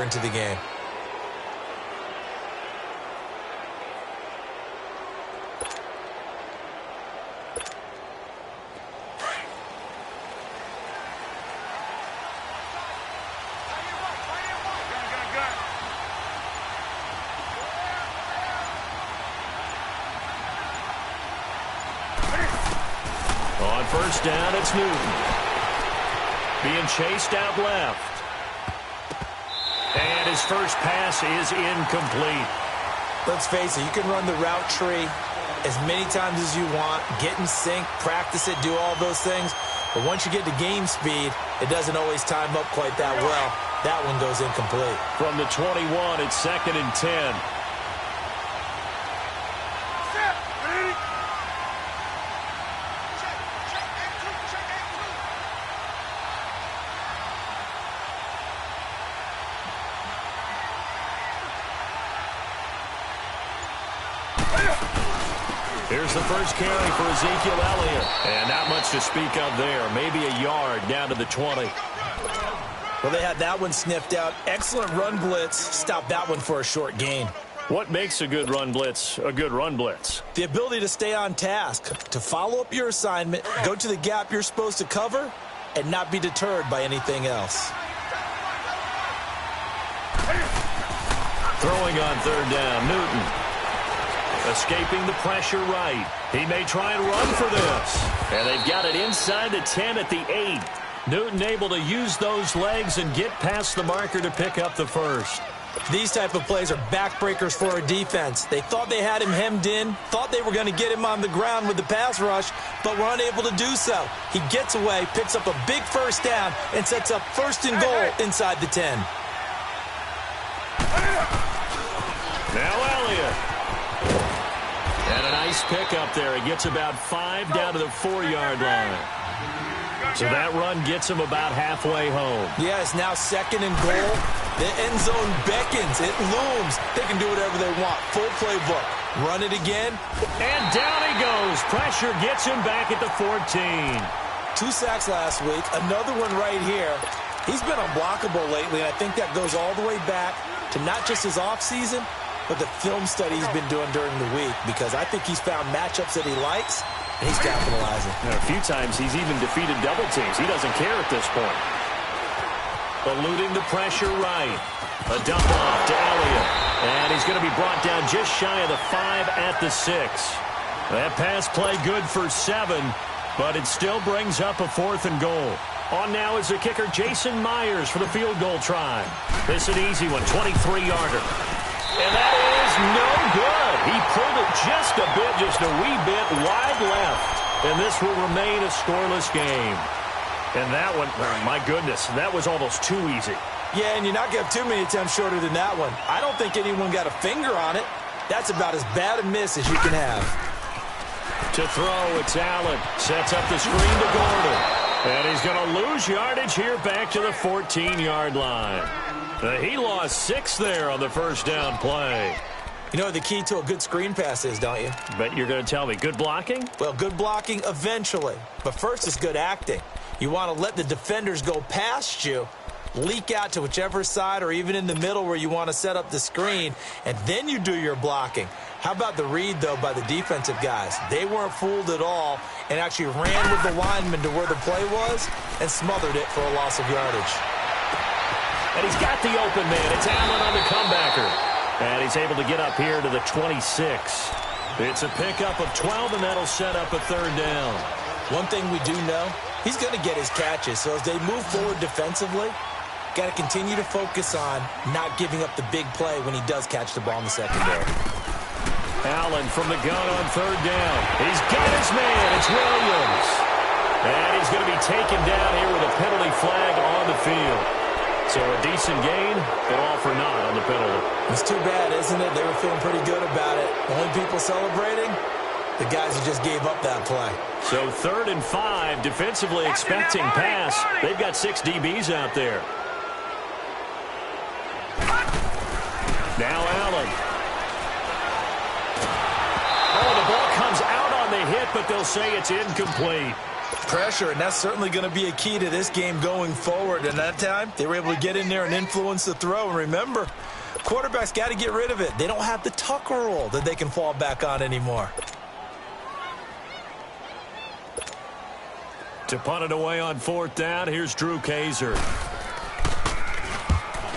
into the game. On first down, it's Newton. Being chased out left. And his first pass is incomplete. Let's face it, you can run the route tree as many times as you want, get in sync, practice it, do all those things. But once you get to game speed, it doesn't always time up quite that well. That one goes incomplete. From the 21, it's 2nd and 10. Here's the first carry for Ezekiel Elliott. And not much to speak of there. Maybe a yard down to the 20. Well, they had that one sniffed out. Excellent run blitz. Stop that one for a short gain. What makes a good run blitz a good run blitz? The ability to stay on task, to follow up your assignment, go to the gap you're supposed to cover, and not be deterred by anything else. Throwing on third down, Newton. Escaping the pressure right. He may try and run for this. And they've got it inside the 10 at the 8. Newton able to use those legs and get past the marker to pick up the first. These type of plays are backbreakers for a defense. They thought they had him hemmed in, thought they were going to get him on the ground with the pass rush, but were unable to do so. He gets away, picks up a big first down, and sets up 1st and goal inside the 10. Now Elliott. And a nice pick up there. He gets about 5 down to the 4-yard line. So that run gets him about halfway home. Yeah, it's now 2nd and goal. The end zone beckons. It looms. They can do whatever they want. Full playbook. Run it again. And down he goes. Pressure gets him back at the 14. 2 sacks last week. Another one right here. He's been unblockable lately, and I think that goes all the way back to not just his offseason, but the film study he's been doing during the week, because I think he's found matchups that he likes, and he's capitalizing. And a few times he's even defeated double teams. He doesn't care at this point. Eluding the pressure right. A dump off to Elliott. And he's going to be brought down just shy of the 5 at the 6. That pass play good for 7, but it still brings up a 4th and goal. On now is the kicker Jason Myers for the field goal try. This is an easy one, 23-yarder. And that is no good. He pulled it just a wee bit wide left. And this will remain a scoreless game. And that one, oh my goodness, that was almost too easy. Yeah, and you're not going to have too many attempts shorter than that one. I don't think anyone got a finger on it. That's about as bad a miss as you can have. To throw, it's Allen. Sets up the screen to Gordon. And he's going to lose yardage here back to the 14-yard line. He lost 6 there on the first down play. You know what the key to a good screen pass is, don't you? Bet you're going to tell me. Good blocking? Well, good blocking eventually. But first it's good acting. You want to let the defenders go past you, leak out to whichever side or even in the middle where you want to set up the screen, and then you do your blocking. How about the read, though, by the defensive guys? They weren't fooled at all and actually ran with the lineman to where the play was and smothered it for a loss of yardage. And he's got the open man. It's Allen on the comebacker. And he's able to get up here to the 26. It's a pickup of 12, and that'll set up a 3rd down. One thing we do know, he's going to get his catches. So as they move forward defensively, got to continue to focus on not giving up the big play when he does catch the ball in the secondary. Allen from the gun on 3rd down. He's got his man. It's Williams. And he's going to be taken down here with a penalty flag on the field. So a decent gain, but all for naught on the penalty. It's too bad, isn't it? They were feeling pretty good about it. The only people celebrating, the guys who just gave up that play. So 3rd and 5, defensively expecting pass. They've got 6 DBs out there. Now Allen. Oh, the ball comes out on the hit, but they'll say it's incomplete. Pressure, and that's certainly going to be a key to this game going forward. And that time, they were able to get in there and influence the throw. And remember, quarterbacks got to get rid of it. They don't have the Tucker rule that they can fall back on anymore. To punt it away on 4th down, here's Drew Kaiser.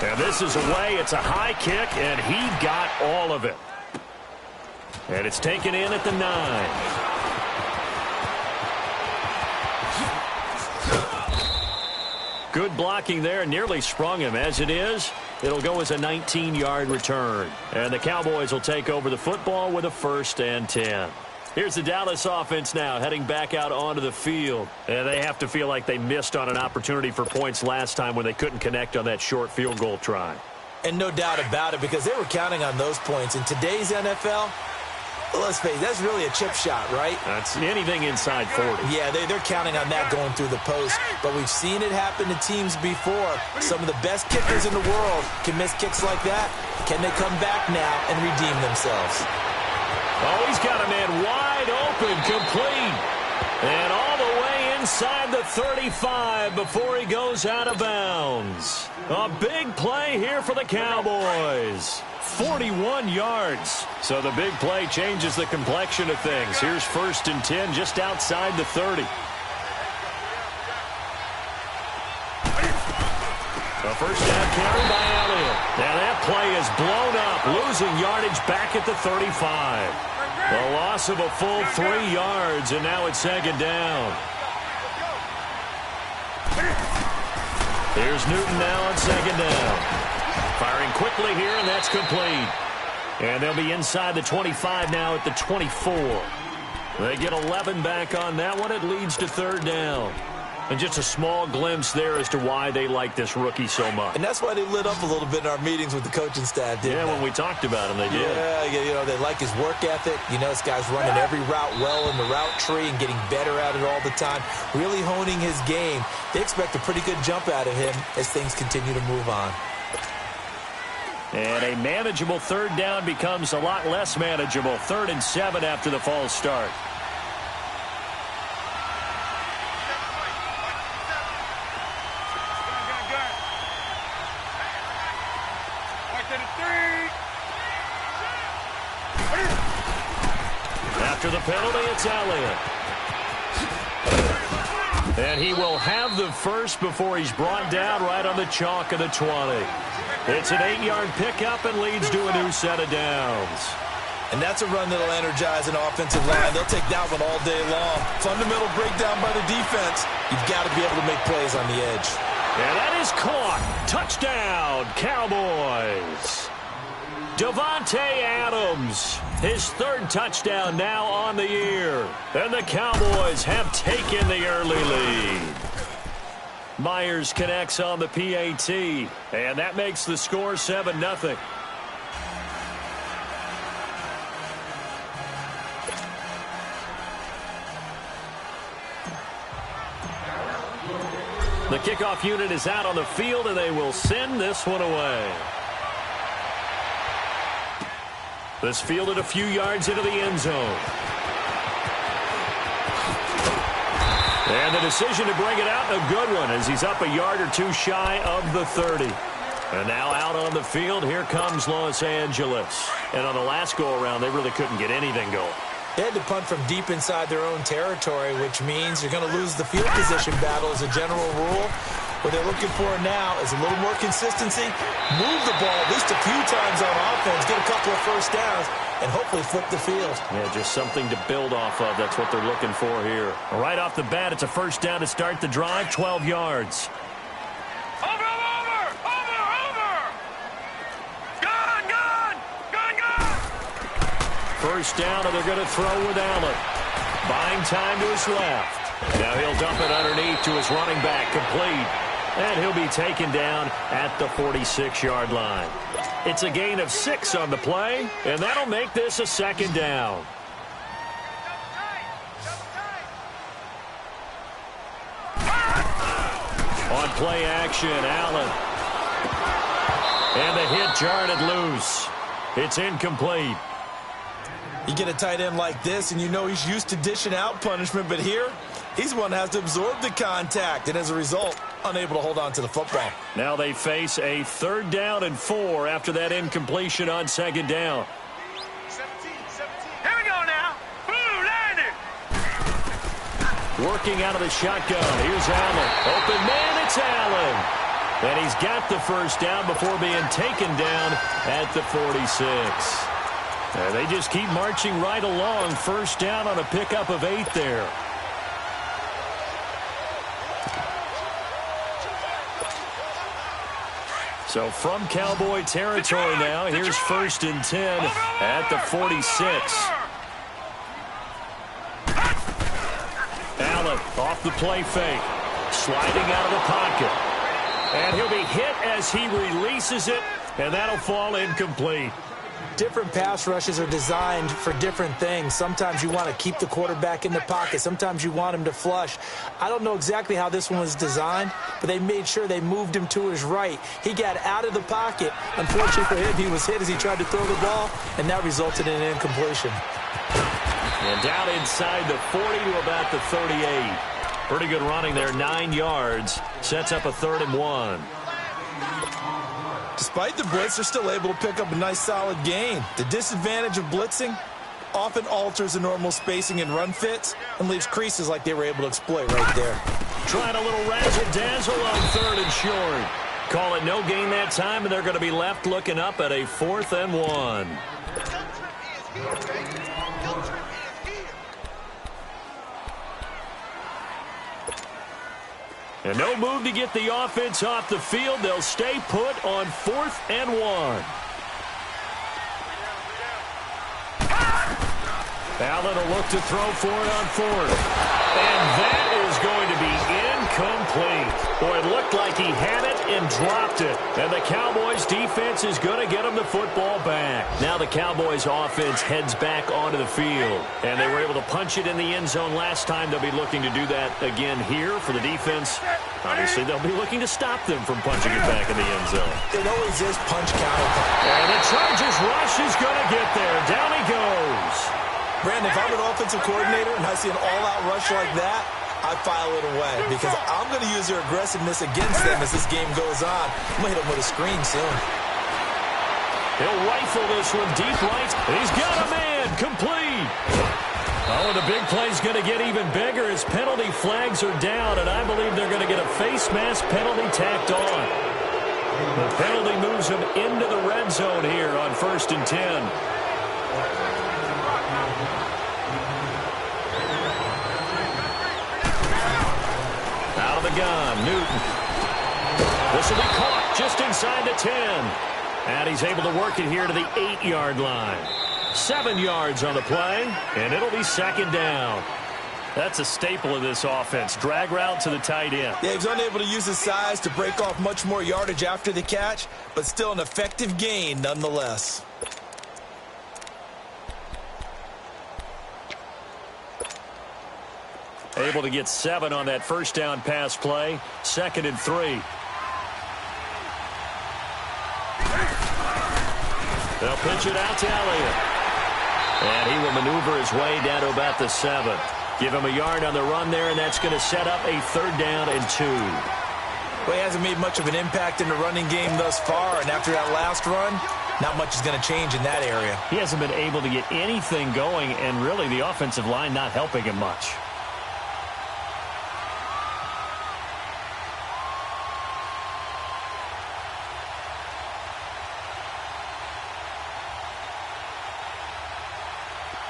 And this is away. It's a high kick, and he got all of it. And it's taken in at the 9. Good blocking there, nearly sprung him. As it is, it'll go as a 19-yard return. And the Cowboys will take over the football with a 1st and 10. Here's the Dallas offense now heading back out onto the field. And they have to feel like they missed on an opportunity for points last time when they couldn't connect on that short field goal try. And no doubt about it, because they were counting on those points. In today's NFL, let's face it, that's really a chip shot, right? That's anything inside 40. Yeah, they're counting on that going through the post. But we've seen it happen to teams before. Some of the best kickers in the world can miss kicks like that. Can they come back now and redeem themselves? Oh, he's got a man wide open, complete. And all the way inside the 35 before he goes out of bounds. A big play here for the Cowboys. 41 yards. So the big play changes the complexion of things. Here's 1st and 10 just outside the 30. A 1st down carry by Elliott. Now that play is blown up, losing yardage back at the 35. A loss of a full 3 yards, and now it's 2nd down. Here's Newton now on 2nd down. Firing quickly here, and that's complete. And they'll be inside the 25 now at the 24. They get 11 back on that one. It leads to 3rd down. And just a small glimpse there as to why they like this rookie so much. And that's why they lit up a little bit in our meetings with the coaching staff, didn't they? When we talked about him, they did. Yeah, you know, they like his work ethic. You know, this guy's running every route well in the route tree and getting better at it all the time, really honing his game. They expect a pretty good jump out of him as things continue to move on. And a manageable 3rd down becomes a lot less manageable. 3rd and 7 after the false start. After the penalty, it's Elliott. And he will have the 1st before he's brought down right on the chalk of the 20. It's an 8-yard pickup and leads to a new set of downs. And that's a run that'll energize an offensive line. They'll take that one all day long. Fundamental breakdown by the defense. You've got to be able to make plays on the edge. And that is caught. Touchdown, Cowboys. Davante Adams, his 3rd touchdown now on the year. And the Cowboys have taken the early lead. Myers connects on the PAT, and that makes the score 7-0. The kickoff unit is out on the field, and they will send this one away. This fielded a few yards into the end zone. And the decision to bring it out, a good one, as he's up a yard or 2 shy of the 30. And now out on the field, here comes Los Angeles. And on the last go-around, they really couldn't get anything going. They had to punt from deep inside their own territory, which means you're going to lose the field position battle as a general rule. What they're looking for now is a little more consistency, move the ball at least a few times on offense, get a couple of 1st downs, and hopefully flip the field. Yeah, just something to build off of. That's what they're looking for here. Right off the bat, it's a 1st down to start the drive, 12 yards. Over! Gun! 1st down, and they're going to throw with Allen. Buying time to his left. Now he'll dump it underneath to his running back, complete. And he'll be taken down at the 46-yard line. It's a gain of 6 on the play, and that'll make this a 2nd down. On play action, Allen. And the hit jarred it loose. It's incomplete. You get a tight end like this, and you know he's used to dishing out punishment, but here, He's one that has to absorb the contact, and as a result, unable to hold on to the football. Now they face a 3rd down and 4 after that incompletion on 2nd down. 17. Here we go now. Blue landed. Working out of the shotgun. Here's Allen. Open man, it's Allen. And he's got the first down before being taken down at the 46. And they just keep marching right along. First down on a pickup of 8 there. So from Cowboy territory now, here's 1st and 10 at the 46. Allen off the play fake. Sliding out of the pocket. And he'll be hit as he releases it, and that'll fall incomplete. Different pass rushes are designed for different things. Sometimes you want to keep the quarterback in the pocket. Sometimes you want him to flush. I don't know exactly how this one was designed, but they made sure they moved him to his right. He got out of the pocket. Unfortunately for him, he was hit as he tried to throw the ball, and that resulted in an incompletion. And down inside the 40 to about the 38. Pretty good running there, 9 yards. Sets up a 3rd and 1. Despite the blitz, they're still able to pick up a nice, solid gain. The disadvantage of blitzing often alters the normal spacing and run fits and leaves creases like they were able to exploit right there. Trying a little razzle-dazzle on 3rd and short. Call it no gain that time, and they're going to be left looking up at a 4th and 1. And no move to get the offense off the field. They'll stay put on 4th and 1. Allen will look to throw for it on 4th. And that is going to be incomplete. Boy, it looked like he had it and dropped it. And the Cowboys defense is going to get him the football back. Now the Cowboys offense heads back onto the field. And they were able to punch it in the end zone last time. They'll be looking to do that again here for the defense. Obviously, they'll be looking to stop them from punching it back in the end zone. It always is punch counter. And the Chargers rush is going to get there. Down he goes. Brandon, if I'm an offensive coordinator and I see an all-out rush like that, I file it away because I'm going to use their aggressiveness against them as this game goes on. I'm going to hit them with a screen soon. He'll rifle this one deep right. He's got a man. Complete. Oh, and the big play's going to get even bigger as penalty flags are down, and I believe they're going to get a face mask penalty tacked on. The penalty moves him into the red zone here on 1st and 10. Out of the gun, Newton. This will be caught just inside the 10. And he's able to work it here to the 8-yard line. 7 yards on the play, and it'll be 2nd down. That's a staple of this offense. Drag route to the tight end. Yeah, he's unable to use his size to break off much more yardage after the catch, but still an effective gain nonetheless. Able to get 7 on that first down pass play. 2nd and 3. They'll pitch it out to Elliott. And he will maneuver his way down to about the 7. Give him a yard on the run there, and that's going to set up a 3rd down and 2. Well, he hasn't made much of an impact in the running game thus far, and after that last run, not much is going to change in that area. He hasn't been able to get anything going, and really the offensive line not helping him much.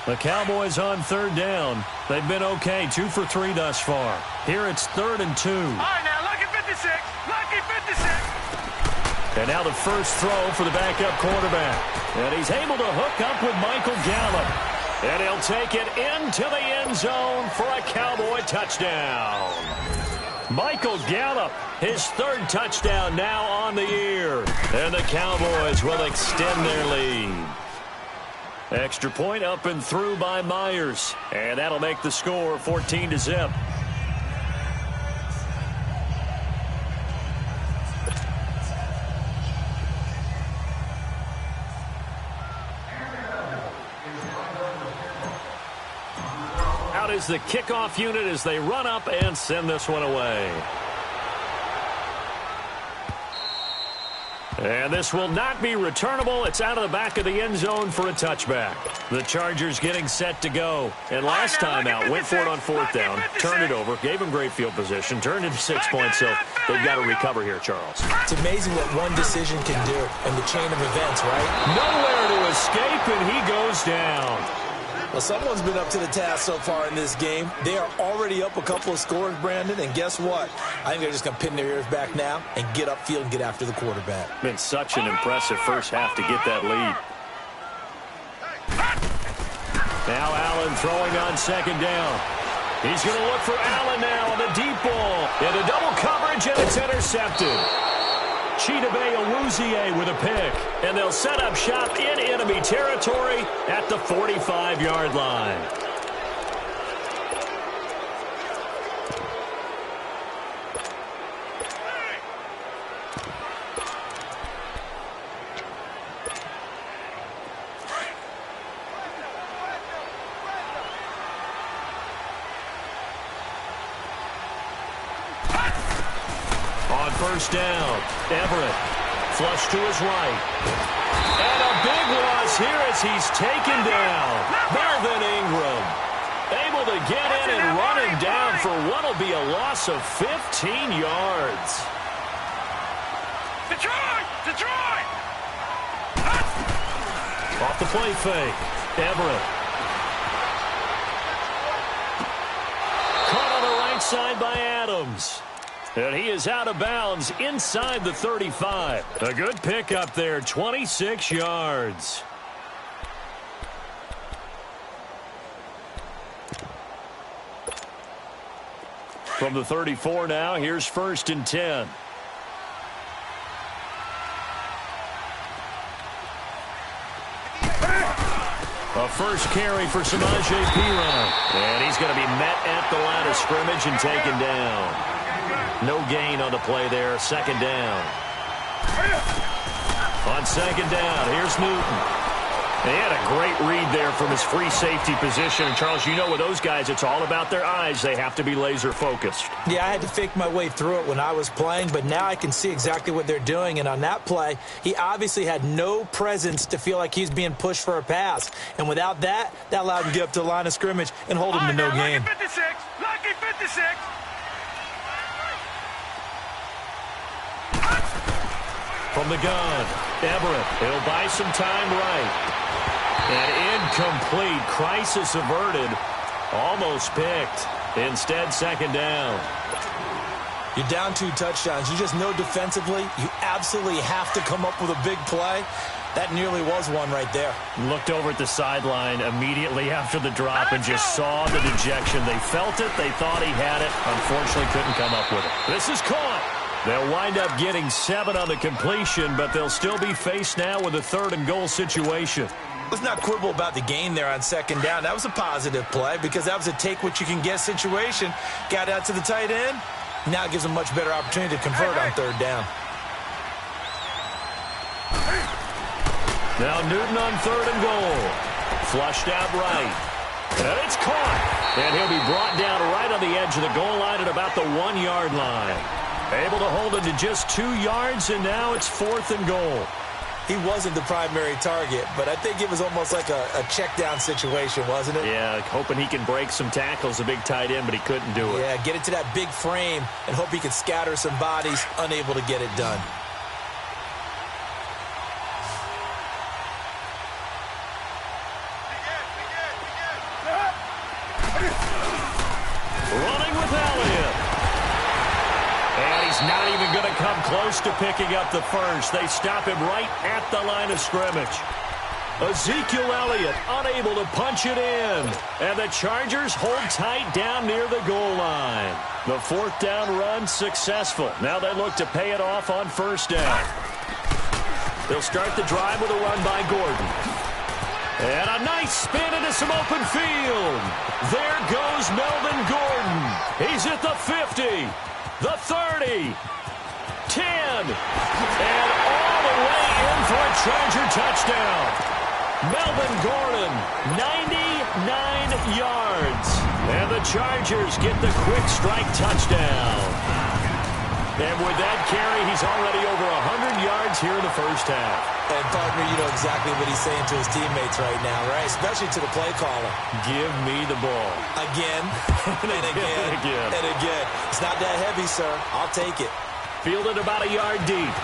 The Cowboys on 3rd down. They've been okay, 2 for 3 thus far. Here it's 3rd and 2. All right, now, lucky 56. Lucky 56. And now the first throw for the backup quarterback. And he's able to hook up with Michael Gallup. And he'll take it into the end zone for a Cowboy touchdown. Michael Gallup, his 3rd touchdown now on the year. And the Cowboys will extend their lead. Extra point up and through by Myers. And that'll make the score 14-0. Out is the kickoff unit as they run up and send this one away. And this will not be returnable. It's out of the back of the end zone for a touchback. The Chargers getting set to go. And last time out, went for it on fourth down, turned it over, gave him great field position, turned into 6 points, so they've got to recover here, Charles. It's amazing what one decision can do in the chain of events, right? Nowhere to escape, and he goes down. Well, someone's been up to the task so far in this game. They are already up a couple of scores, Brandon, and guess what? I think they're just going to pin their ears back now and get upfield and get after the quarterback. Been such an impressive first half to get that lead. Now Allen throwing on second down. He's going to look for Allen now on the deep ball. Into double coverage, and it's intercepted. Chidobe Awuzie with a pick. And they'll set up shop in enemy territory at the 45-yard line. On first down, Everett flush to his right. And a big loss here as he's taken down. Melvin Ingram able to get in and run him down for what will be a loss of 15 yards. Detroit! Off the play fake, Everett. Caught on the right side by Adams. And he is out of bounds inside the 35. A good pickup there, 26 yards. From the 34 now, here's 1st and 10. A first carry for Samaje Perine. And he's going to be met at the line of scrimmage and taken down. No gain on the play there. Second down. On second down, here's Newton. They had a great read there from his free safety position. And, Charles, you know with those guys, it's all about their eyes. They have to be laser focused. Yeah, I had to fake my way through it when I was playing, but now I can see exactly what they're doing. And on that play, he obviously had no presence to feel like he's being pushed for a pass. And without that, that allowed him to get up to the line of scrimmage and hold him to no gain. Lucky 56. From the gun, Everett. He'll buy some time right. And incomplete. Crisis averted. Almost picked. Instead, second down. You're down 2 touchdowns. You just know defensively you absolutely have to come up with a big play. That nearly was one right there. Looked over at the sideline immediately after the drop and just saw the dejection. They felt it. They thought he had it. Unfortunately, couldn't come up with it. This is caught. They'll wind up getting 7 on the completion, but they'll still be faced now with a 3rd and goal situation. Let's not quibble about the gain there on second down. That was a positive play because that was a take-what-you-can-get situation. Got out to the tight end. Now it gives them a much better opportunity to convert on 3rd down. Now Newton on 3rd and goal. Flushed out right. And it's caught. And he'll be brought down right on the edge of the goal line at about the 1-yard line. Able to hold it to just 2 yards, and now it's 4th and goal. He wasn't the primary target, but I think it was almost like a check-down situation, wasn't it? Yeah, hoping he can break some tackles, a big tight end, but he couldn't do it. Yeah, get it to that big frame and hope he could scatter some bodies, unable to get it done. Running with Elliott. And he's not even going to come close to picking up the first. They stop him right at the line of scrimmage. Ezekiel Elliott unable to punch it in. And the Chargers hold tight down near the goal line. The 4th down run successful. Now they look to pay it off on 1st down. They'll start the drive with a run by Gordon. And a nice spin into some open field. There goes Melvin Gordon. He's at the 50, the 30, 10, and all the way in for a Charger touchdown. Melvin Gordon, 99 yards. And the Chargers get the quick strike touchdown. And with that carry, he's already over 100 yards here in the first half. And, partner, you know exactly what he's saying to his teammates right now, right? Especially to the play caller. Give me the ball. Again, and again, and again. It's not that heavy, sir. I'll take it. Fielded about a yard deep.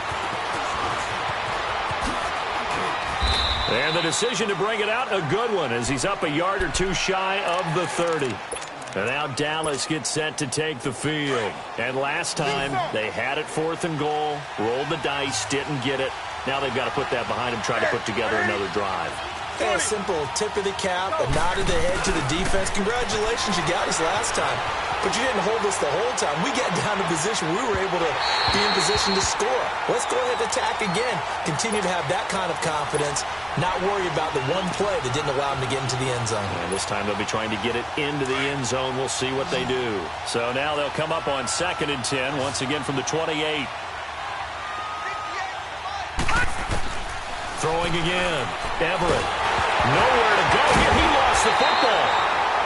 And the decision to bring it out, a good one, as he's up a yard or two shy of the 30. And now Dallas gets set to take the field. And last time, they had it 4th and goal, rolled the dice, didn't get it. Now they've got to put that behind them, try to put together another drive. A simple tip of the cap, a nod of the head to the defense. Congratulations, you got us last time. But you didn't hold us the whole time. We got down to position. We were able to be in position to score. Let's go ahead and attack again. Continue to have that kind of confidence. Not worry about the one play that didn't allow them to get into the end zone. And this time they'll be trying to get it into the end zone. We'll see what they do. So now they'll come up on 2nd and 10, once again from the 28. Throwing again. Everett. Nowhere to go here. He lost the football.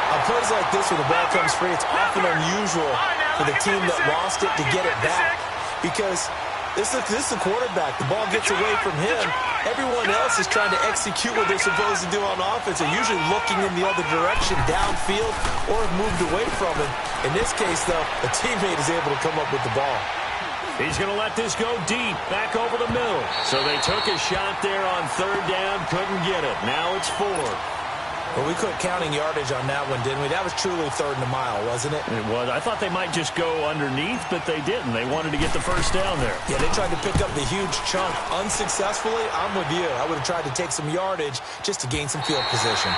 On plays like this where the ball comes free, it's often unusual for the team that lost it to get it back. Because this is the quarterback. The ball gets away from him. Everyone else is trying to execute what they're supposed to do on offense. They're usually looking in the other direction, downfield, or have moved away from him. In this case, though, a teammate is able to come up with the ball. He's going to let this go deep, back over the middle. So they took a shot there on 3rd down, couldn't get it. Now it's 4. Well, we quit counting yardage on that one, didn't we? That was truly 3rd and a mile, wasn't it? It was. I thought they might just go underneath, but they didn't. They wanted to get the first down there. Yeah, they tried to pick up the huge chunk unsuccessfully. I'm with you. I would have tried to take some yardage just to gain some field position.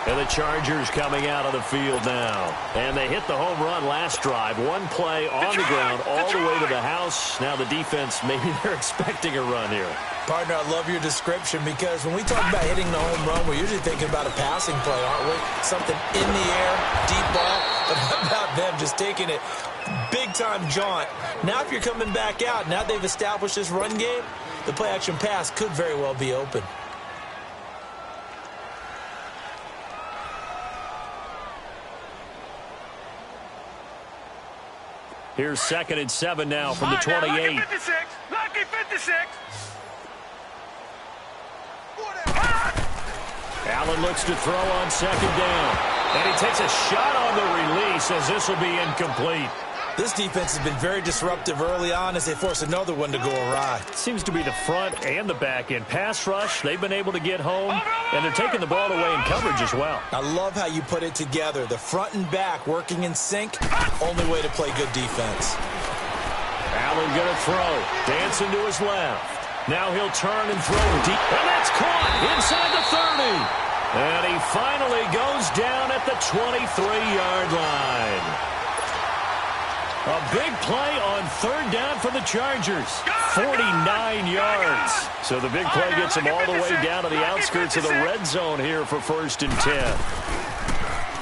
And the Chargers coming out of the field now. And they hit the home run last drive. One play on the ground all the way to the house. Now the defense, maybe they're expecting a run here. Partner, I love your description because when we talk about hitting the home run, we're usually thinking about a passing play, aren't we? Something in the air, deep ball. But how about them just taking it big-time jaunt? Now if you're coming back out, now they've established this run game, the play-action pass could very well be open. Here's 2nd and 7 now from the 28. Lucky 56. Lucky 56. Allen looks to throw on 2nd down. And he takes a shot on the release as this will be incomplete. This defense has been very disruptive early on as they force another one to go awry. Seems to be the front and the back end. Pass rush, they've been able to get home, and they're taking the ball away in coverage as well. I love how you put it together. The front and back working in sync, only way to play good defense. Allen going to throw. Dancing to his left. Now he'll turn and throw deep. And that's caught inside the 30. And he finally goes down at the 23-yard line. A big play on 3rd down for the Chargers. 49 yards. So the big play gets them all the way down to the outskirts of the red zone here for 1st and 10.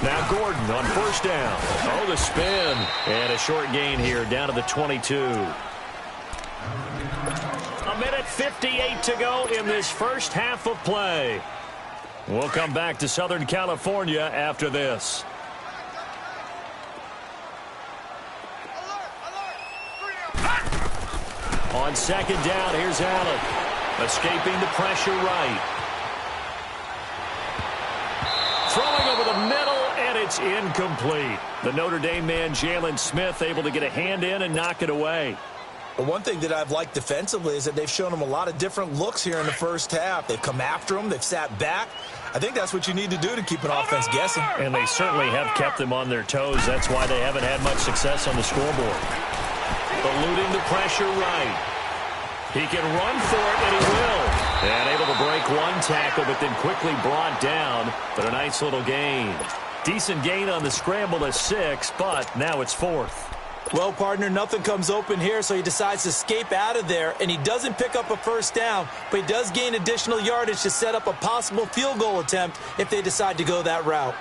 Now Gordon on 1st down. Oh, the spin. And a short gain here down to the 22. A minute 58 to go in this first half of play. We'll come back to Southern California after this. On 2nd down, here's Allen. Escaping the pressure right. Throwing over the middle, and it's incomplete. The Notre Dame man, Jalen Smith, able to get a hand in and knock it away. Well, one thing that I've liked defensively is that they've shown them a lot of different looks here in the first half. They've come after them. They've sat back. I think that's what you need to do to keep an offense guessing. And they certainly have kept them on their toes. That's why they haven't had much success on the scoreboard. Eluding the pressure right. He can run for it, and he will. And able to break one tackle, but then quickly brought down. But a nice little gain. Decent gain on the scramble to 6, but now it's 4th. Well, partner, nothing comes open here, so he decides to escape out of there, and he doesn't pick up a first down, but he does gain additional yardage to set up a possible field goal attempt if they decide to go that route.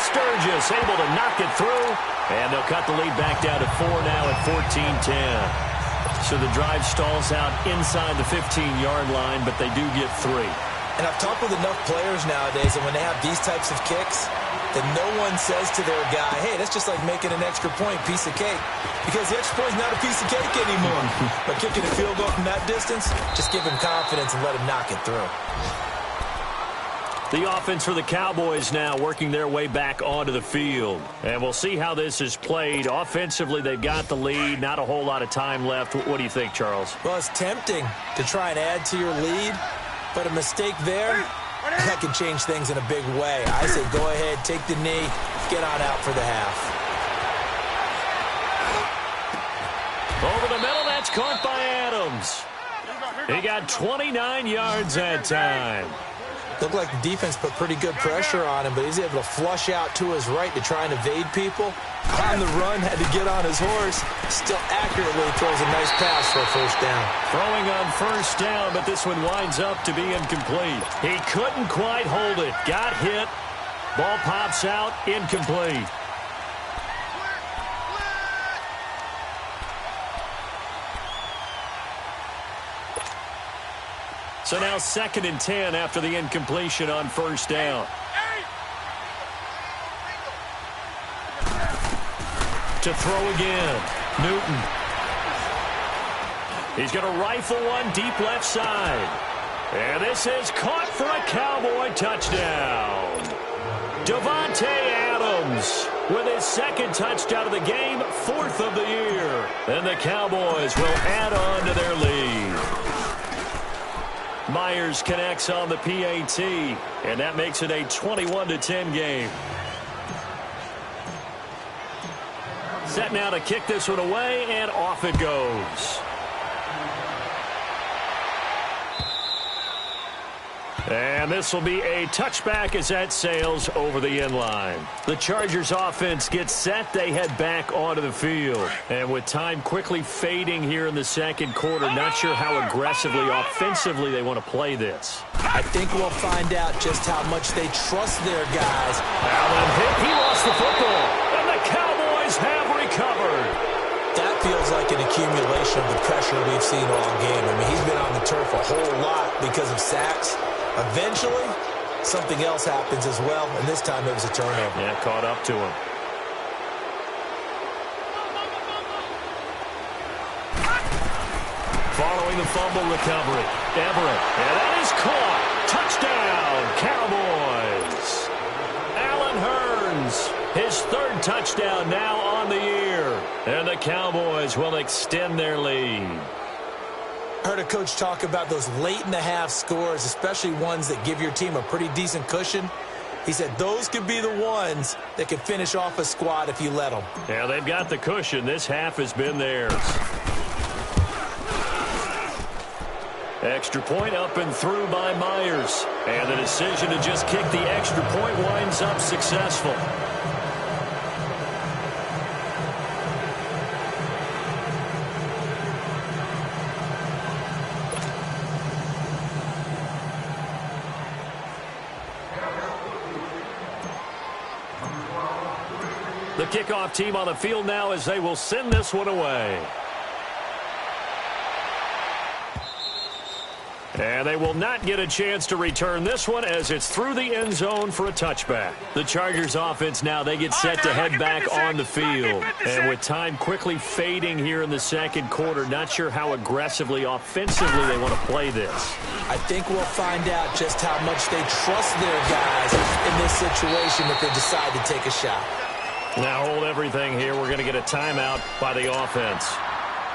Sturgis able to knock it through, and they'll cut the lead back down to 4 now at 14-10. So the drive stalls out inside the 15-yard line, but they do get 3. And I've talked with enough players nowadays, and when they have these types of kicks, that no one says to their guy, hey, that's just like making an extra point, piece of cake. Because the extra point is not a piece of cake anymore. But kicking a field goal from that distance, just give him confidence and let him knock it through. The offense for the Cowboys now working their way back onto the field. And we'll see how this is played. Offensively, they've got the lead. Not a whole lot of time left. What do you think, Charles? Well, it's tempting to try and add to your lead. But a mistake there, that can change things in a big way. I say go ahead, take the knee, get on out for the half. Over the middle, that's caught by Adams. He got 29 yards that time. Looked like the defense put pretty good pressure on him, but he's able to flush out to his right to try and evade people. On the run, had to get on his horse. Still accurately throws a nice pass for a first down. Throwing on first down, but this one winds up to be incomplete. He couldn't quite hold it. Got hit. Ball pops out, incomplete. So now 2nd and 10 after the incompletion on first down. To throw again, Newton. He's going to rifle one deep left side. And this is caught for a Cowboy touchdown. Davante Adams with his 2nd touchdown of the game, 4th of the year. And the Cowboys will add on to their lead. Myers connects on the PAT, and that makes it a 21-10 game. Set now to kick this one away, and off it goes. And this will be a touchback as that sails over the end line. The Chargers offense gets set. They head back onto the field. And with time quickly fading here in the 2nd quarter, not sure how aggressively, offensively they want to play this. I think we'll find out just how much they trust their guys. Allen hit. He lost the football. And the Cowboys have recovered. That feels like an accumulation of the pressure we've seen all game. I mean, he's been on the turf a whole lot because of sacks. Eventually, something else happens as well, and this time it was a turnover. Yeah, caught up to him. Following the fumble recovery, Everett, and that is caught. Touchdown, Cowboys. Allen Hurns, his 3rd touchdown now on the year. And the Cowboys will extend their lead. Heard a coach talk about those late-in-the-half scores, especially ones that give your team a pretty decent cushion. He said those could be the ones that can finish off a squad if you let them. Yeah, they've got the cushion. This half has been theirs. Extra point up and through by Myers. And the decision to just kick the extra point winds up successful. The kickoff team on the field now as they will send this one away. And they will not get a chance to return this one as it's through the end zone for a touchback. The Chargers offense now, they get set to head back on the field. And with time quickly fading here in the 2nd quarter, not sure how aggressively, offensively they want to play this. I think we'll find out just how much they trust their guys in this situation if they decide to take a shot. Now hold everything here. We're going to get a timeout by the offense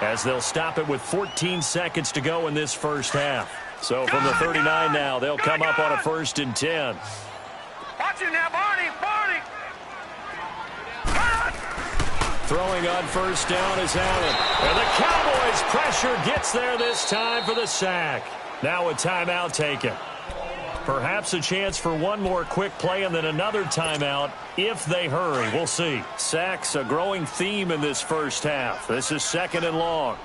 as they'll stop it with 14 seconds to go in this first half. So from the 39 now, they'll come up on a 1st and 10. Watch it now, Barney! Throwing on first down is Allen. And the Cowboys pressure gets there this time for the sack. Now a timeout taken. Perhaps a chance for one more quick play and then another timeout if they hurry. We'll see. Sacks, a growing theme in this first half. This is 2nd and long.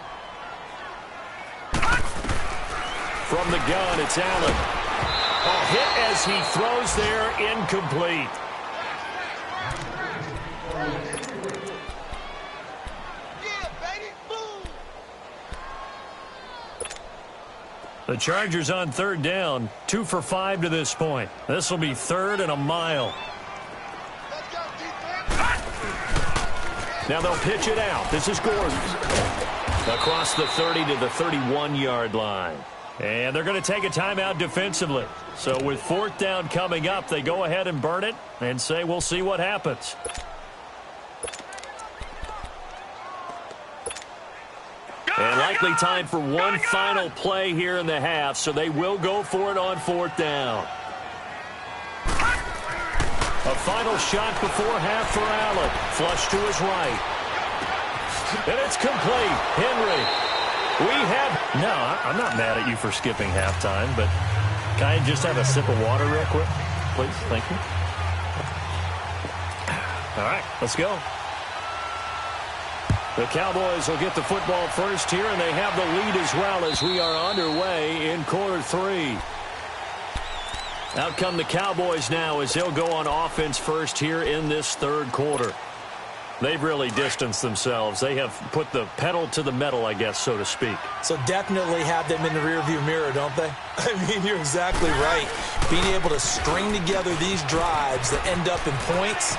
From the gun, it's Allen. A hit as he throws there, incomplete. The Chargers on third down, 2 for 5 to this point. This will be 3rd and a mile. Now they'll pitch it out. This is Gordon. Across the 30 to the 31-yard line. And they're going to take a timeout defensively. So with 4th down coming up, they go ahead and burn it and say we'll see what happens. And likely time for one final play here in the half, so they will go for it on 4th down. A final shot before half for Allen. Flush to his right. And it's complete. Henry. No, I'm not mad at you for skipping halftime, but can I just have a sip of water real quick? Please, thank you. All right, let's go. The Cowboys will get the football first here, and they have the lead as well as we are underway in quarter 3. Out come the Cowboys now as they'll go on offense first here in this 3rd quarter. They've really distanced themselves. They have put the pedal to the metal, I guess, so to speak. So definitely have them in the rearview mirror, don't they? I mean, you're exactly right. Being able to string together these drives that end up in points,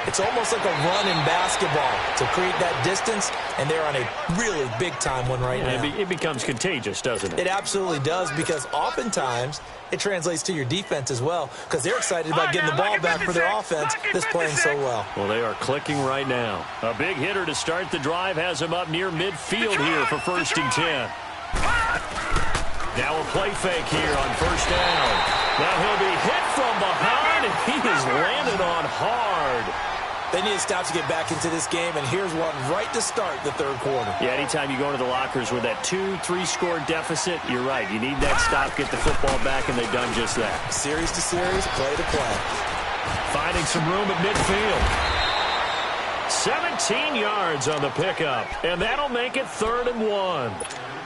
it's almost like a run in basketball to create that distance, and they're on a really big-time one right now. It becomes contagious, doesn't it? It absolutely does, because oftentimes it translates to your defense as well, because they're excited about getting the ball back for their offense that's playing so well. Well, they are clicking right now. A big hitter to start the drive has him up near midfield here for 1st and 10. Now a play fake here on 1st down. Now he'll be hit from behind, and he is landed on hard. They need to stop to get back into this game, and here's one right to start the 3rd quarter. Yeah, anytime you go into the lockers with that 2-3 score deficit, you're right. You need that stop, get the football back, and they've done just that. Series to series, play to play. Finding some room at midfield. 17 yards on the pickup, and that'll make it 3rd and 1.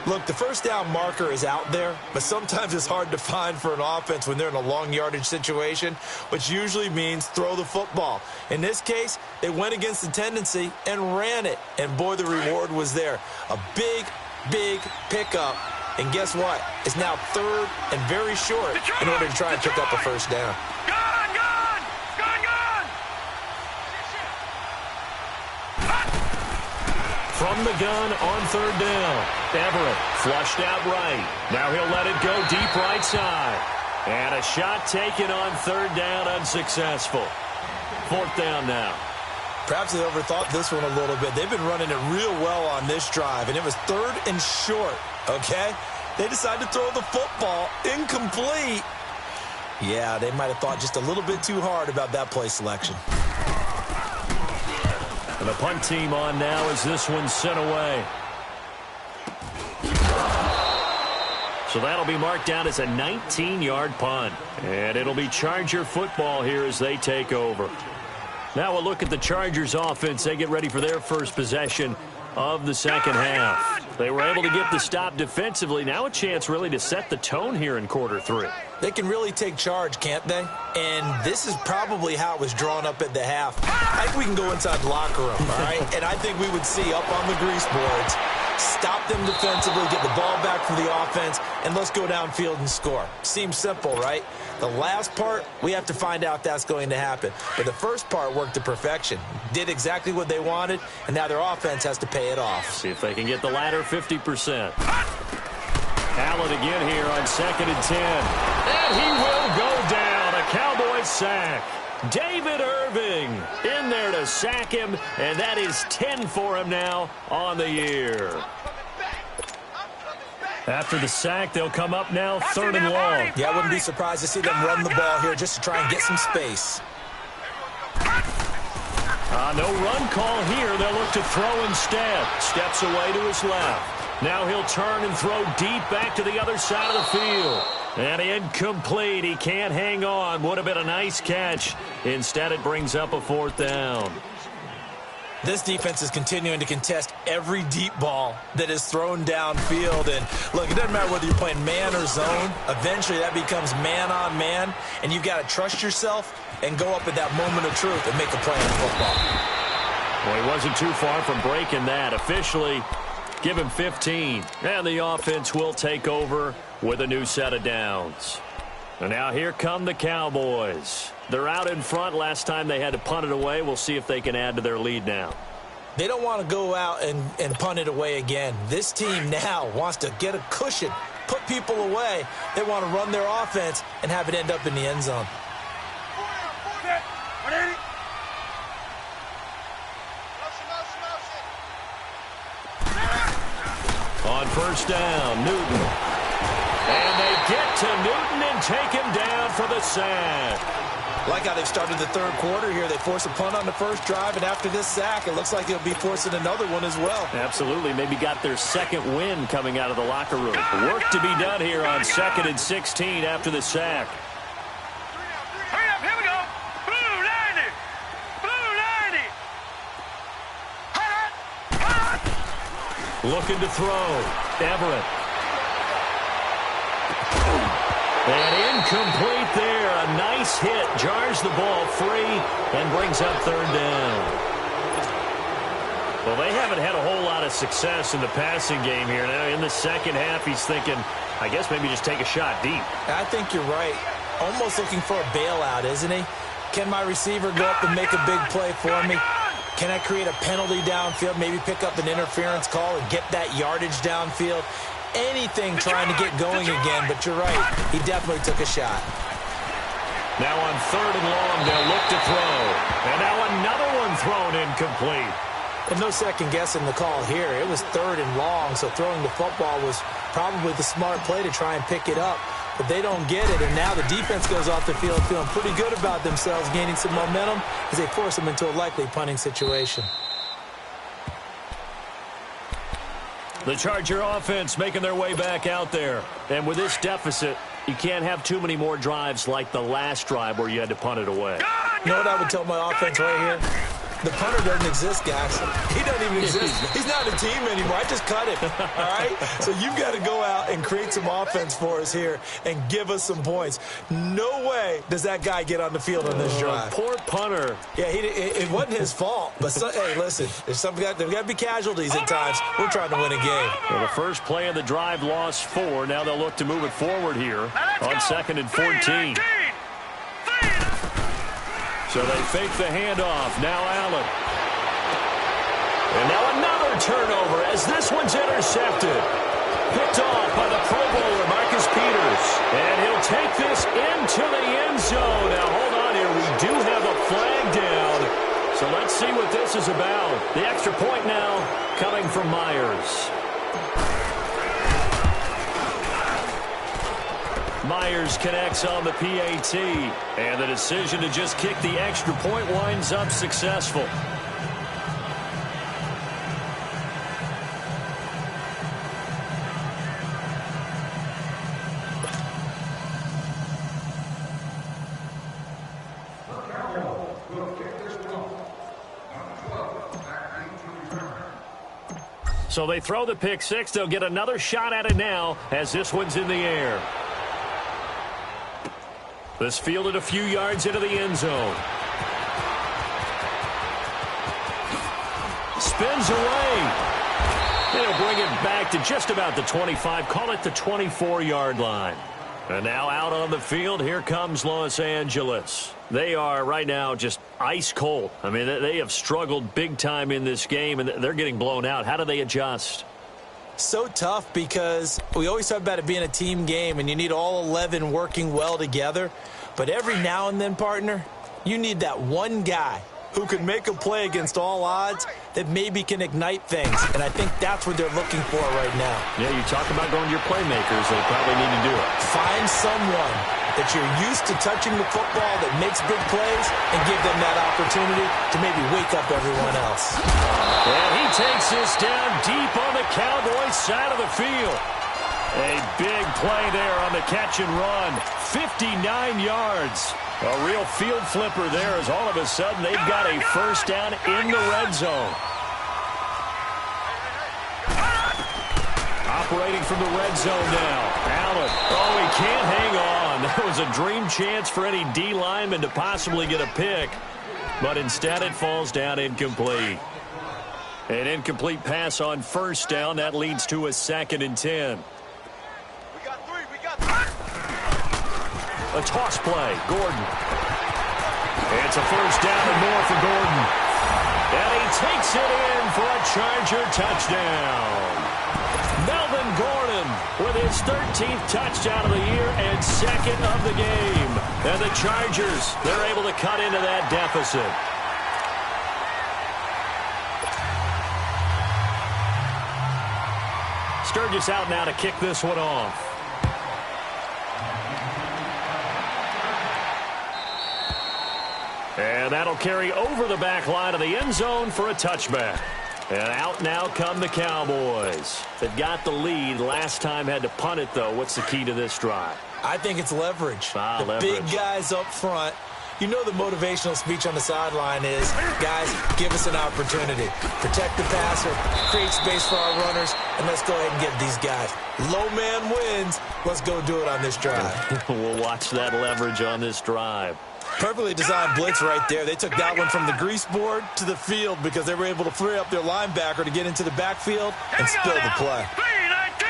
Look, the 1st down marker is out there, but sometimes it's hard to find for an offense when they're in a long yardage situation, which usually means throw the football. In this case, they went against the tendency and ran it, and boy, the reward was there. A big, big pickup, and guess what? It's now 3rd and very short in order to try and pick up a 1st down. From the gun on 3rd down. Everett flushed out right. Now he'll let it go deep right side. And a shot taken on 3rd down, unsuccessful. 4th down now. Perhaps they overthought this one a little bit. They've been running it real well on this drive, and it was 3rd and short, okay? They decided to throw the football incomplete. Yeah, they might have thought just a little bit too hard about that play selection. And the punt team on now as this one's sent away. So that'll be marked down as a 19-yard punt. And it'll be Charger football here as they take over. Now a look at the Chargers offense. They get ready for their first possession of the 2nd half. They were able to get the stop defensively. Now a chance really to set the tone here in quarter 3. They can really take charge, can't they? And this is probably how it was drawn up at the half. I think we can go inside the locker room, all right? And I think we would see up on the grease boards, stop them defensively, get the ball back for the offense, and let's go downfield and score. Seems simple, right? The last part, we have to find out if that's going to happen. But the first part worked to perfection. Did exactly what they wanted, and now their offense has to pay it off. See if they can get the latter 50%. Allen again here on 2nd and 10. And he will go down. A Cowboys sack. David Irving in there to sack him, and that is 10 for him now on the year. After the sack, they'll come up now 3rd and long. Yeah, I wouldn't be surprised to see them run the ball here just to try and get some space. No run call here. They'll look to throw instead. Steps away to his left. Now he'll turn and throw deep back to the other side of the field. And incomplete. He can't hang on. Would have been a nice catch. Instead, it brings up a 4th down. This defense is continuing to contest every deep ball that is thrown downfield. And, look, it doesn't matter whether you're playing man or zone. Eventually, that becomes man-on-man, and you've got to trust yourself and go up at that moment of truth and make a play in football. Well, he wasn't too far from breaking that. Officially, give him 15. And the offense will take over with a new set of downs. And now here come the Cowboys. They're out in front. Last time they had to punt it away. We'll see if they can add to their lead now. They don't want to go out and punt it away again. This team now wants to get a cushion, put people away. They want to run their offense and have it end up in the end zone. On first down, Newton. And they get to Newton and take him down for the sack. Like how they've started the third quarter here. They force a punt on the first drive, and after this sack, it looks like they'll be forcing another one as well. Absolutely. Maybe got their second win coming out of the locker room. Work to be done here on 2nd and 16 after the sack. Hurry up, here we go. Blue 90. Blue 90. Looking to throw. Everett. And incomplete there. A nice hit. Jars the ball free and brings up third down. Well, they haven't had a whole lot of success in the passing game here. Now, in the second half, he's thinking, I guess maybe just take a shot deep. I think you're right. Almost looking for a bailout, isn't he? Can my receiver go up and make a big play for me? Can I create a penalty downfield, maybe pick up an interference call and get that yardage downfield? Anything trying to get going again, but you're right. He definitely took a shot. Now on 3rd and long, they'll look to throw. And now another one thrown incomplete. And no second guessing the call here. It was 3rd and long, so throwing the football was probably the smart play to try and pick it up. But they don't get it, and now the defense goes off the field feeling pretty good about themselves, gaining some momentum as they force them into a likely punting situation. The Charger offense making their way back out there. And with this deficit, you can't have too many more drives like the last drive where you had to punt it away. You know what I would tell my offense right here? The punter doesn't exist, guys. He doesn't even exist. He's not a team anymore. I just cut him, all right? So you've got to go out and create some offense for us here and give us some points. No way does that guy get on the field on this drive. Poor punter. Yeah, it wasn't his fault. But, hey, listen, there's got to be casualties at times. We're trying to win a game. Well, the first play of the drive lost 4. Now they'll look to move it forward here on 2nd and 14. So they fake the handoff. Now Allen. And now another turnover as this one's intercepted. Picked off by the Pro Bowler, Marcus Peters. And he'll take this into the end zone. Now, hold on here. We do have a flag down. So let's see what this is about. The extra point now coming from Myers. Myers connects on the PAT, and the decision to just kick the extra point winds up successful. So they throw the pick six. They'll get another shot at it now as this one's in the air. This fielded a few yards into the end zone. Spins away. They'll bring it back to just about the 25. Call it the 24-yard line. And now out on the field, here comes Los Angeles. They are right now just ice cold. I mean, they have struggled big time in this game, and they're getting blown out. How do they adjust? So tough because we always talk about it being a team game and you need all 11 working well together. But every now and then, partner, you need that one guy who can make a play against all odds that maybe can ignite things. And I think that's what they're looking for right now. Yeah, you talk about going to your playmakers. They probably need to do it. Find someone that you're used to touching the football that makes big plays and give them that opportunity to maybe wake up everyone else. And he takes this down deep on the Cowboys side of the field. A big play there on the catch and run. 59 yards. A real field flipper there as all of a sudden they've got a first down in the red zone. Operating from the red zone now. Allen. Oh, he can't hang on. That was a dream chance for any D lineman to possibly get a pick. But instead it falls down incomplete. An incomplete pass on first down. That leads to a 2nd and 10. We got three. A toss play. Gordon. It's a first down and more for Gordon. And he takes it in for a Charger touchdown. Melvin Gordon with his 13th touchdown of the year and 2nd of the game. And the Chargers, they're able to cut into that deficit. Sturgis out now to kick this one off. And that'll carry over the back line of the end zone for a touchback. And out now come the Cowboys. They've got the lead. Last time had to punt it, though. What's the key to this drive? I think it's leverage. Leverage. Big guys up front. You know the motivational speech on the sideline is, guys, give us an opportunity. Protect the passer, create space for our runners, and let's go ahead and get these guys. Low man wins. Let's go do it on this drive. We'll watch that leverage on this drive. Perfectly designed blitz right there. They took that one from the grease board to the field because they were able to free up their linebacker to get into the backfield and spill the play. 319.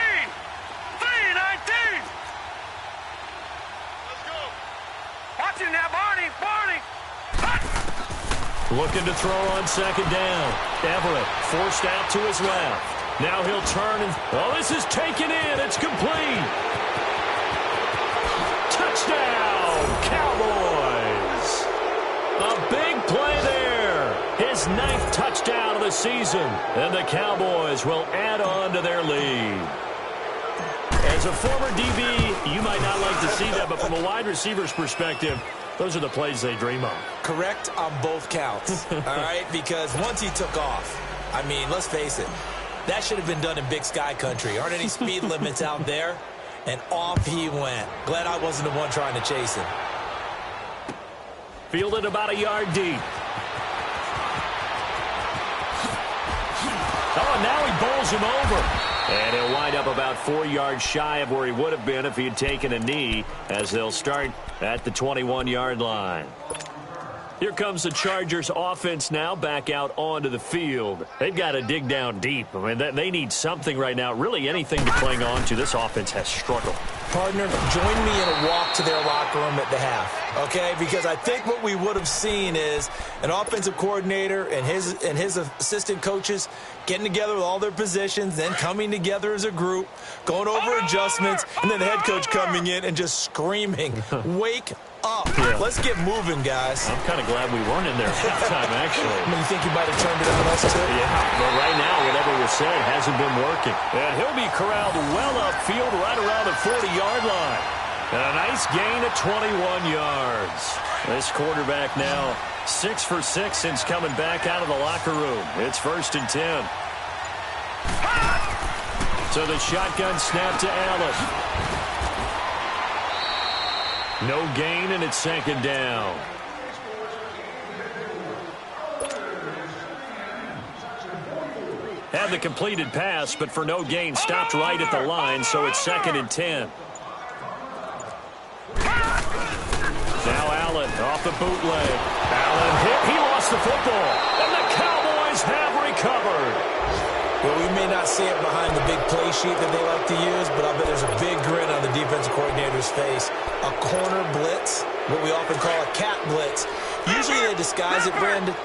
Let's go. Watch him now, Barney. Looking to throw on 2nd down. Everett forced out to his left. Now he'll turn and... Oh, this is taken in. It's complete. Touchdown, Cowboys. A big play there. His 9th touchdown of the season. And the Cowboys will add on to their lead. As a former DB, you might not like to see that, but from a wide receiver's perspective, those are the plays they dream of. Correct on both counts, all right? Because once he took off, I mean, let's face it, that should have been done in Big Sky Country. Aren't any speed limits out there? And off he went. Glad I wasn't the one trying to chase him. Fielded about a yard deep. Oh, and now he bowls him over. And he'll wind up about 4 yards shy of where he would have been if he had taken a knee, as they'll start at the 21-yard line. Here comes the Chargers offense now back out onto the field. They've got to dig down deep. I mean, they need something right now, really anything to cling on to. This offense has struggled. Partner, join me in a walk to their locker room at the half, okay? Because I think what we would have seen is an offensive coordinator and his assistant coaches getting together with all their positions, then coming together as a group, going over adjustments, and then the head coach coming in and just screaming, wake up. Yeah. Let's get moving, guys. I'm kind of glad we weren't in there at halftime, actually. I mean, you think he might have turned it on us, too? Yeah, but right now, whatever was said hasn't been working. And he'll be corralled well upfield right around the 40-yard line. And a nice gain of 21 yards. This quarterback now 6 for 6 since coming back out of the locker room. It's 1st and 10. So the shotgun snap to Allen. No gain, and it's 2nd down. Had the completed pass, but for no gain, stopped right at the line, so it's 2nd and 10. Now Allen off the bootleg. Allen hit. He lost the football, and the Cowboys have recovered. Well, we may not see it behind the big play sheet that they like to use, but I bet there's a big grin on the defensive coordinator's face. A corner blitz, what we often call a cat blitz. Usually they disguise it, Brandon.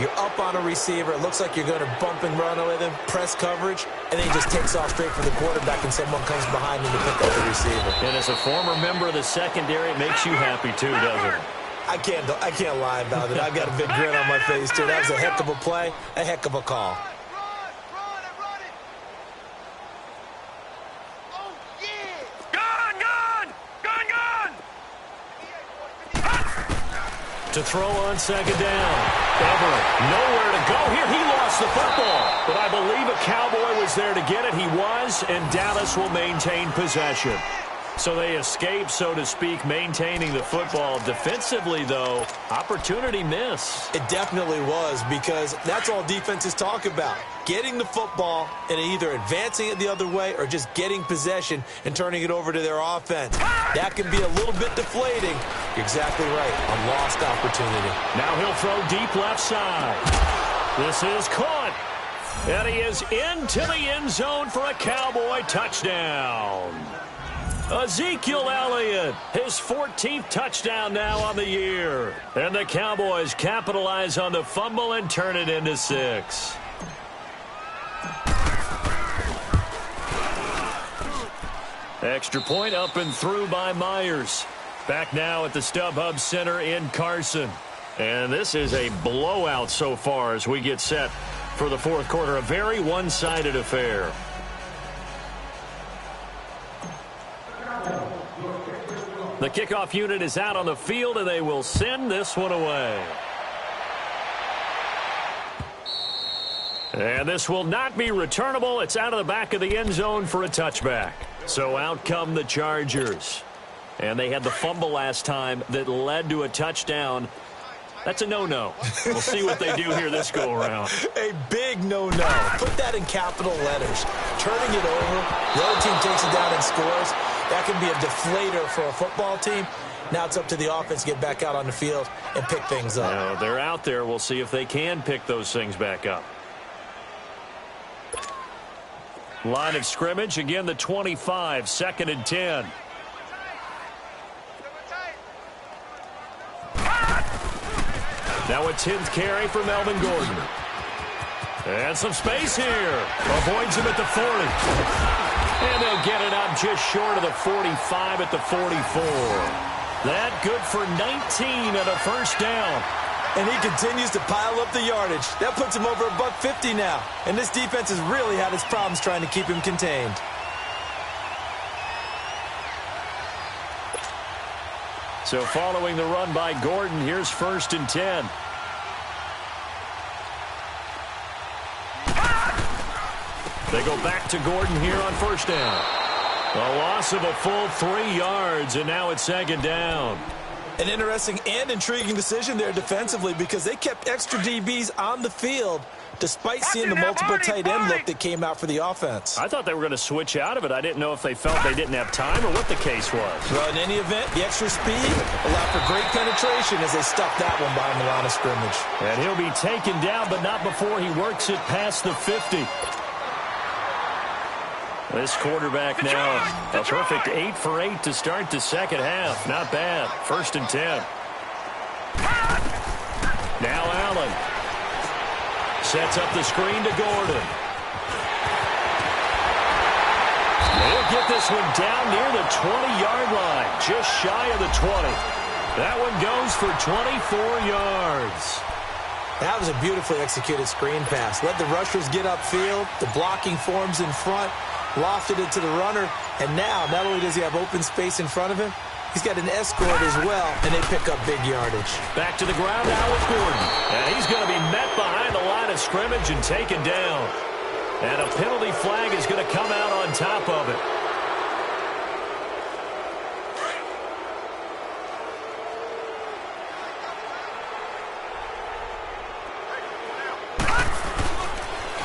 You're up on a receiver. It looks like you're going to bump and run with him, press coverage, and then he just takes off straight for the quarterback, and someone comes behind him to pick up the receiver. And as a former member of the secondary, it makes you happy too, doesn't it? I can't lie about it. I've got a big grin on my face, too. That was a heck of a play, a heck of a call. To throw on 2nd down. Everett, nowhere to go here. He lost the football. But I believe a Cowboy was there to get it. He was, and Dallas will maintain possession. So they escape, so to speak, maintaining the football. Defensively, though, opportunity miss. It definitely was, because that's all defenses talk about. Getting the football and either advancing it the other way or just getting possession and turning it over to their offense. That can be a little bit deflating. You're exactly right. A lost opportunity. Now he'll throw deep left side. This is caught. And he is into the end zone for a Cowboy touchdown. Ezekiel Elliott, his 14th touchdown now on the year. And the Cowboys capitalize on the fumble and turn it into 6. Extra point up and through by Myers. Back now at the StubHub Center in Carson. And this is a blowout so far as we get set for the fourth quarter. A very one-sided affair. The kickoff unit is out on the field, and they will send this one away. And this will not be returnable. It's out of the back of the end zone for a touchback. So out come the Chargers. And they had the fumble last time that led to a touchdown. That's a no-no. We'll see what they do here this go-around. A big no-no. Put that in capital letters. Turning it over, the other team takes it down and scores. That can be a deflator for a football team. Now it's up to the offense to get back out on the field and pick things up. Now, they're out there. We'll see if they can pick those things back up. Line of scrimmage, again the 25, 2nd and 10. Now a 10th carry for Melvin Gordon. And some space here. Avoids him at the 40. And they'll get it up just short of the 45 at the 44. That good for 19 and a first down. And he continues to pile up the yardage. That puts him over $150 now. And this defense has really had its problems trying to keep him contained. So following the run by Gordon, here's 1st and 10. They go back to Gordon here on first down. A loss of a full 3 yards, and now it's 2nd down. An interesting and intriguing decision there defensively because they kept extra DBs on the field despite seeing the multiple tight end look that came out for the offense. I thought they were going to switch out of it. I didn't know if they felt they didn't have time or what the case was. Well, in any event, the extra speed allowed for great penetration as they stuffed that one behind the line of scrimmage. And he'll be taken down, but not before he works it past the 50. This quarterback now, a perfect 8 for 8 to start the second half. Not bad. 1st and 10. Now Allen. Sets up the screen to Gordon. They'll get this one down near the 20-yard line. Just shy of the 20. That one goes for 24 yards. That was a beautifully executed screen pass. Let the rushers get upfield. The blocking forms in front. Lofted it to the runner. And now, not only does he have open space in front of him, he's got an escort as well, and they pick up big yardage. Back to the ground now with Gordon. And he's going to be met behind the line of scrimmage and taken down. And a penalty flag is going to come out on top of it.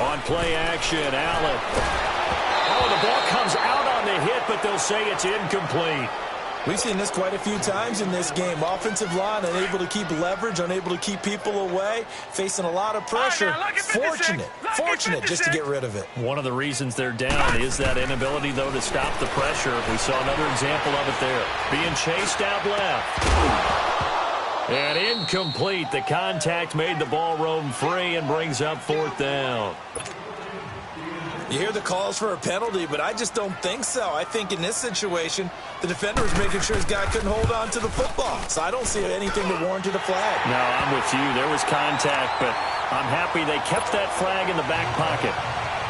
On play action, Allen. Oh, the ball comes out on the hit, but they'll say it's incomplete. We've seen this quite a few times in this game. Offensive line unable to keep leverage, unable to keep people away, facing a lot of pressure. Fortunate just to get rid of it. One of the reasons they're down is that inability, though, to stop the pressure. We saw another example of it there. Being chased out left. And incomplete. The contact made the ball roam free and brings up 4th down. You hear the calls for a penalty, but I just don't think so. I think in this situation, the defender was making sure his guy couldn't hold on to the football. So I don't see anything that warranted a flag. No, I'm with you. There was contact, but I'm happy they kept that flag in the back pocket.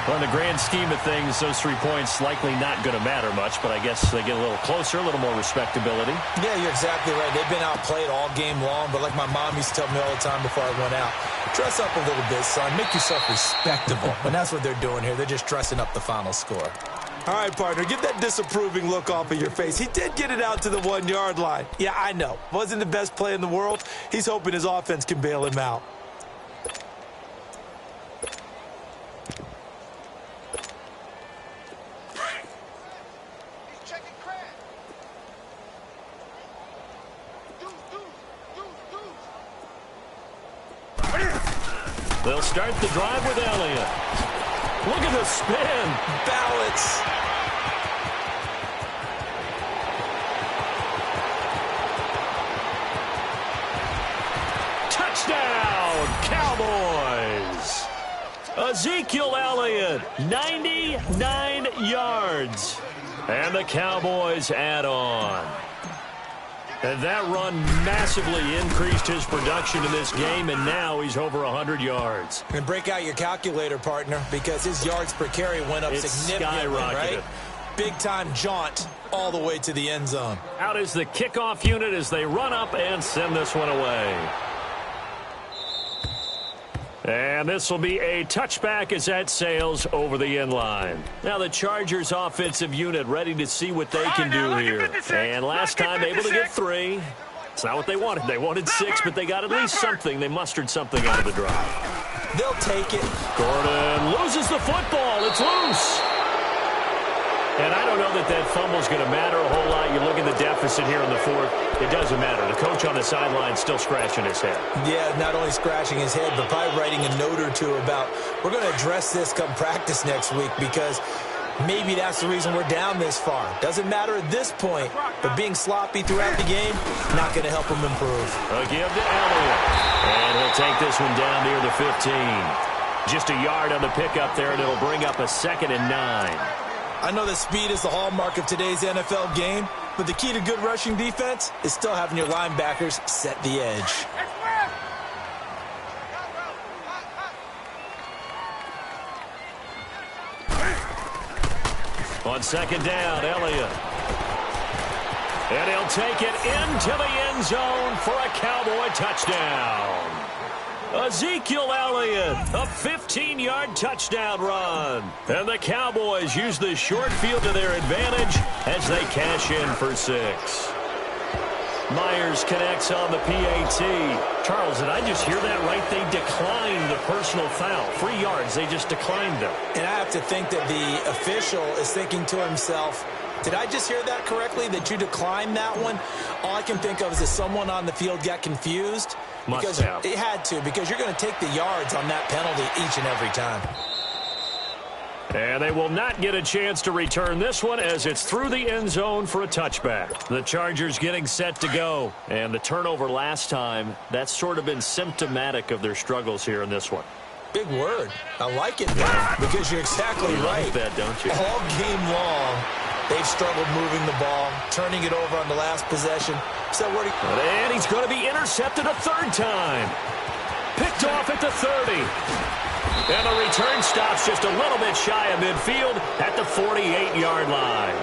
Well, in the grand scheme of things, those 3 points likely not going to matter much, but I guess they get a little closer, a little more respectability. Yeah, you're exactly right. They've been outplayed all game long, but like my mom used to tell me all the time before I went out, dress up a little bit, son. Make yourself respectable. And that's what they're doing here. They're just dressing up the final score. All right, partner, get that disapproving look off of your face. He did get it out to the 1-yard line. Yeah, I know. Wasn't the best play in the world. He's hoping his offense can bail him out. They'll start the drive with Elliott. Look at the spin. Balance. Touchdown, Cowboys. Ezekiel Elliott, 99 yards. And the Cowboys add on. And that run massively increased his production in this game, and now he's over 100 yards. And break out your calculator, partner, because his yards per carry went up significantly, right? Big-time jaunt all the way to the end zone. Out is the kickoff unit as they run up and send this one away. And this will be a touchback as that sails over the end line. Now the Chargers offensive unit ready to see what they can do here. And last time able to get 3. It's not what they wanted. They wanted 6, but they got at least something. They mustered something out of the drive. They'll take it. Gordon loses the football. It's loose. And I don't know that that fumble is going to matter a whole lot. You look at the deficit here in the fourth. It doesn't matter. The coach on the sideline still scratching his head. Yeah, not only scratching his head, but probably writing a note or two about, we're going to address this come practice next week because maybe that's the reason we're down this far. Doesn't matter at this point, but being sloppy throughout the game, not going to help him improve. A give to Elliott. And he'll take this one down near the 15. Just a yard on the pickup there, and it'll bring up a 2nd and 9. I know that speed is the hallmark of today's NFL game, but the key to good rushing defense is still having your linebackers set the edge. On 2nd down, Elliott. And he'll take it into the end zone for a Cowboy touchdown. Ezekiel Elliott, a 15-yard touchdown run. And the Cowboys use the short field to their advantage as they cash in for 6. Myers connects on the PAT. Charles, did I just hear that right? They declined the personal foul. 3 yards, they just declined them. And I have to think that the official is thinking to himself, did I just hear that correctly, that you declined that one? All I can think of is that someone on the field got confused. Must have. It had to, because you're going to take the yards on that penalty each and every time. And they will not get a chance to return this one as it's through the end zone for a touchback. The Chargers getting set to go. And the turnover last time, that's sort of been symptomatic of their struggles here in this one. Big word. I like it, man, because you're exactly right. Like that, don't you? All game long, they've struggled moving the ball, turning it over on the last possession. So what? And he's going to be intercepted a 3rd time. Picked off at the 30. And the return stops just a little bit shy of midfield at the 48-yard line.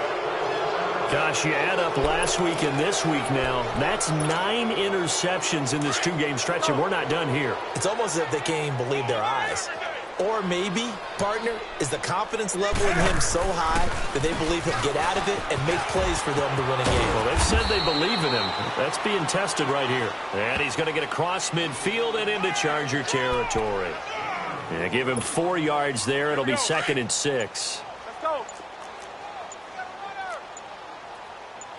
Gosh, you add up last week and this week now. That's 9 interceptions in this 2-game stretch, and we're not done here. It's almost as if they can't even believe their eyes. Or maybe, partner, is the confidence level in him so high that they believe he'll get out of it and make plays for them to win a game. Well, they've said they believe in him. That's being tested right here. And he's going to get across midfield and into Charger territory. Yeah, give him 4 yards there. It'll be 2nd and 6. Let's go.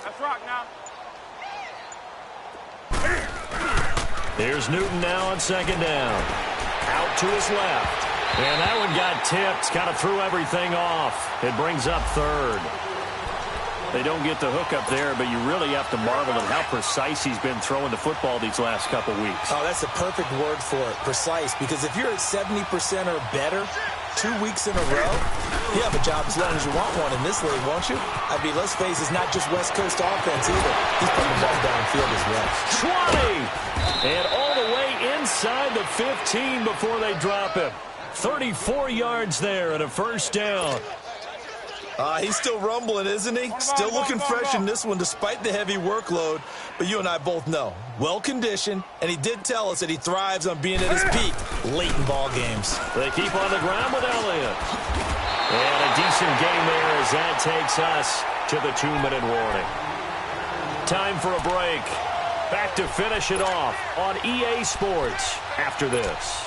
Let's rock now. Here's Newton now on 2nd down. Out to his left. And that one got tipped. Kind of threw everything off. It brings up 3rd. They don't get the hook up there, but you really have to marvel at how precise he's been throwing the football these last couple weeks. Oh, that's the perfect word for it, precise. Because if you're at 70% or better 2 weeks in a row, you have a job as long as you want one in this league, won't you? I mean, let's face it, it's not just West Coast offense either. He's putting the ball downfield as well. 20! And all the way inside the 15 before they drop him. 34 yards there and a 1st down. He's still rumbling, isn't he? Still looking fresh in this one despite the heavy workload. But you and I both know, well-conditioned, and he did tell us that he thrives on being at his peak late in ball games. They keep on the ground with Elliott. And a decent game there as that takes us to the 2-minute warning. Time for a break. Back to finish it off on EA Sports after this.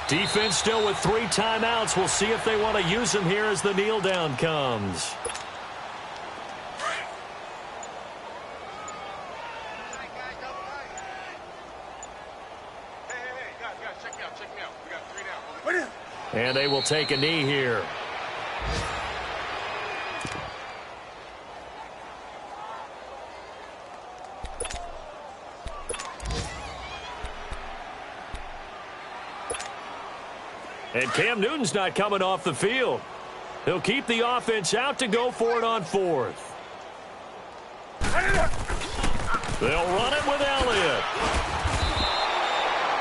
Defense still with 3 timeouts. We'll see if they want to use them here as the kneel down comes. And they will take a knee here. And Cam Newton's not coming off the field. He'll keep the offense out to go for it on 4th. They'll run it with Elliott.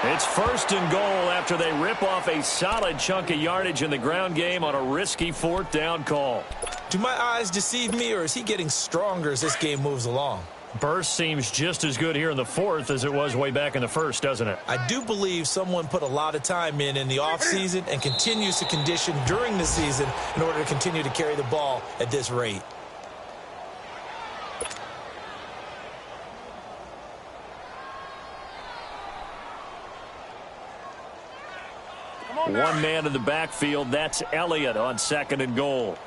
It's 1st and goal after they rip off a solid chunk of yardage in the ground game on a risky 4th down call. Do my eyes deceive me, or is he getting stronger as this game moves along? Burst seems just as good here in the 4th as it was way back in the 1st, doesn't it? I do believe someone put a lot of time in the offseason and continues to condition during the season in order to continue to carry the ball at this rate. One man in the backfield. That's Elliott on 2nd and goal.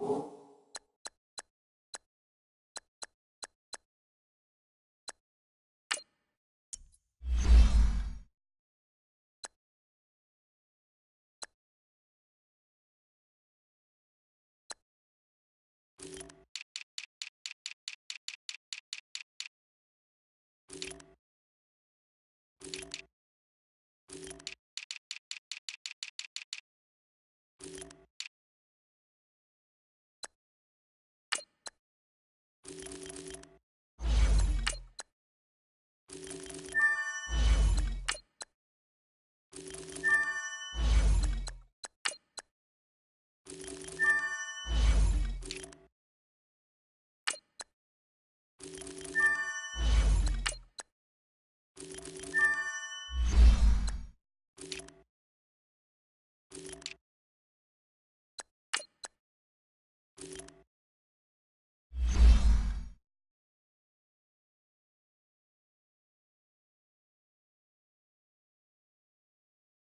you.